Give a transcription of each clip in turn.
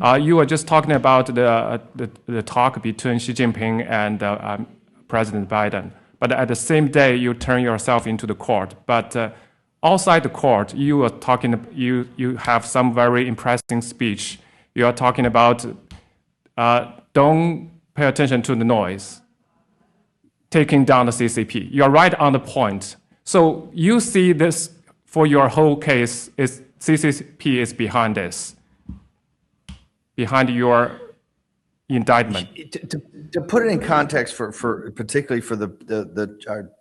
You were just talking about the talk between Xi Jinping and President Biden, but at the same day you turn yourself into the court. But outside the court, you were talking. You have some very impressive speech. You are talking about don't pay attention to the noise, taking down the CCP. You are right on the point. So you see this for your whole case is CCP is behind this, behind your indictment. To put it in context for particularly for our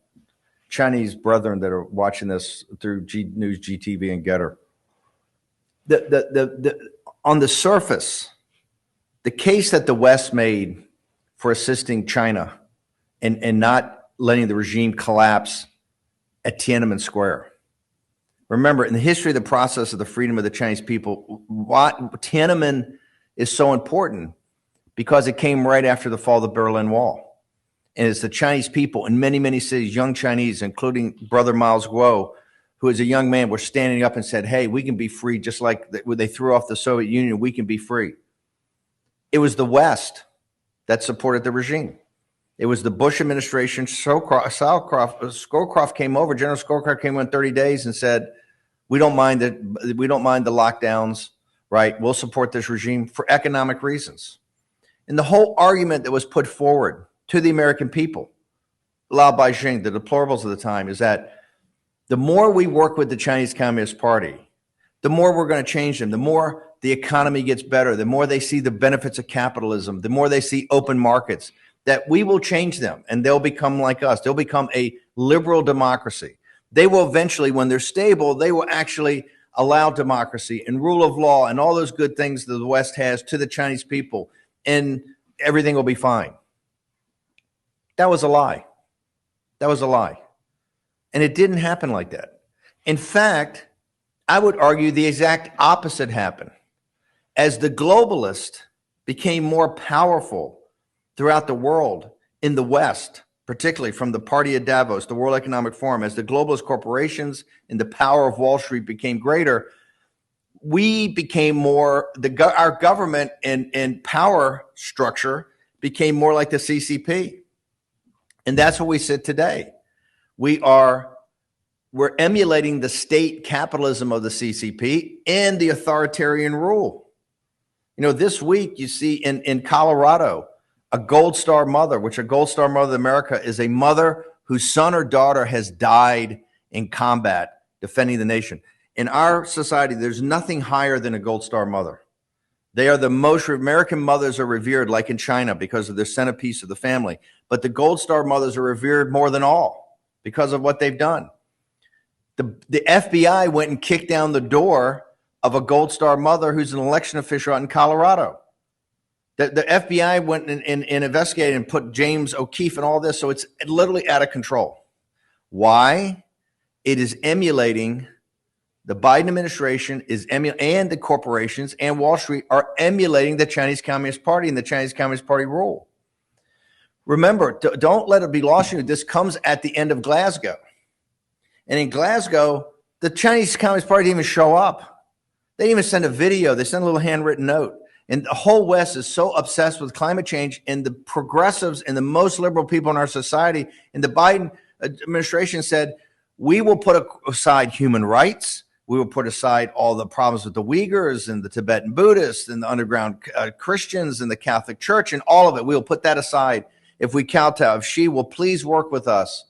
Chinese brethren that are watching this through News, GTV, and Getter, on the surface, the case that the West made for assisting China and not letting the regime collapse at Tiananmen Square. Remember, in the history of the process of the freedom of the Chinese people, Tiananmen is so important because it came right after the fall of the Berlin Wall. And it's the Chinese people in many, many cities, young Chinese, including brother Miles Guo, who as a young man were standing up and said, hey, we can be free just like when they threw off the Soviet Union, we can be free. It was the West that supported the regime. It was the Bush administration. Scowcroft came over. General Scowcroft came in 30 days and said, we don't mind the lockdowns, right? We'll support this regime for economic reasons. And the whole argument that was put forward to the American people, Lao Beijing, the deplorables of the time, is that the more we work with the Chinese Communist Party, the more we're going to change them, the more the economy gets better, the more they see the benefits of capitalism, the more they see open markets, that we will change them and they'll become like us. They'll become a liberal democracy. They will eventually, when they're stable, they will actually allow democracy and rule of law and all those good things that the West has to the Chinese people, and everything will be fine. That was a lie. That was a lie. And it didn't happen like that. In fact, I would argue the exact opposite happened. As the globalists became more powerful throughout the world, in the West, particularly from the Party of Davos, the World Economic Forum, as the globalist corporations and the power of Wall Street became greater, we became more, our government and power structure became more like the CCP. And that's what we said today. We're emulating the state capitalism of the CCP and the authoritarian rule. You know, this week you see in Colorado, a Gold Star mother, which a Gold Star Mother of America is a mother whose son or daughter has died in combat defending the nation. In our society, there's nothing higher than a Gold Star mother. They are the most, American mothers are revered, like in China, because of their centerpiece of the family. But the Gold Star mothers are revered more than all because of what they've done. The FBI went and kicked down the door of a Gold Star mother who's an election official out in Colorado. The FBI went and investigated and put James O'Keefe and all this. So it's literally out of control. Why? It is emulating, the Biden administration is and the corporations and Wall Street are emulating the Chinese Communist Party and the Chinese Communist Party rule. Remember, don't let it be lost to you. This comes at the end of Glasgow. And in Glasgow, the Chinese Communist Party didn't even show up. They didn't even send a video. They sent a little handwritten note. And the whole West is so obsessed with climate change, and the progressives and the most liberal people in our society, and the Biden administration said, we will put aside human rights. We will put aside all the problems with the Uyghurs and the Tibetan Buddhists and the underground Christians and the Catholic Church and all of it. We will put that aside if we kowtow, if Xi will please work with us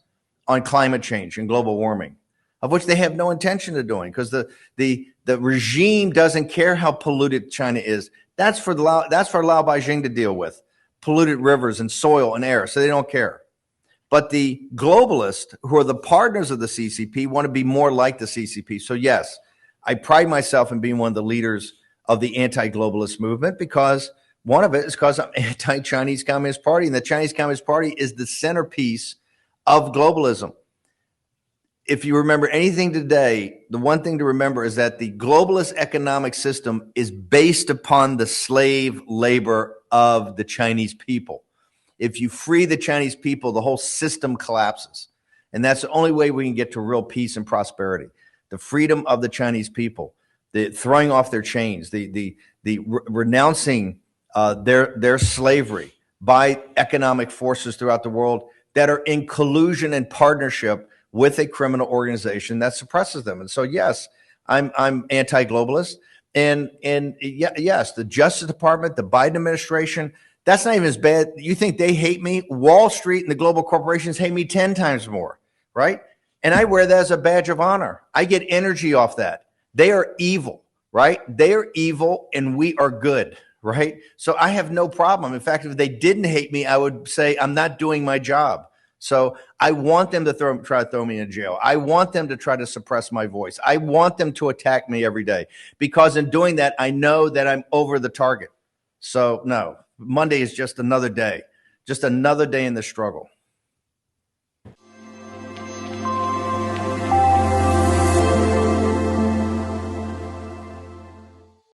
on climate change and global warming, of which they have no intention of doing, because the regime doesn't care how polluted China is. That's for Lao Beijing to deal with, polluted rivers and soil and air, so they don't care. But the globalists, who are the partners of the CCP, want to be more like the CCP. So yes, I pride myself in being one of the leaders of the anti-globalist movement, because one of it is because I'm anti-Chinese Communist Party, and the Chinese Communist Party is the centerpiece of globalism. If you remember anything today, the one thing to remember is that the globalist economic system is based upon the slave labor of the Chinese people. If you free the Chinese people, the whole system collapses. And that's the only way we can get to real peace and prosperity. The freedom of the Chinese people, the throwing off their chains, the renouncing their slavery by economic forces throughout the world that are in collusion and partnership with a criminal organization that suppresses them. And so, yes, I'm anti-globalist. And yes, the Justice Department, the Biden administration, that's not even as bad. You think they hate me? Wall Street and the global corporations hate me 10 times more, right? And I wear that as a badge of honor. I get energy off that. They are evil, right? They are evil and we are good, right? So I have no problem. In fact, if they didn't hate me, I would say I'm not doing my job. So I want them to try to throw me in jail. I want them to try to suppress my voice. I want them to attack me every day, because in doing that, I know that I'm over the target. So no, Monday is just another day in the struggle.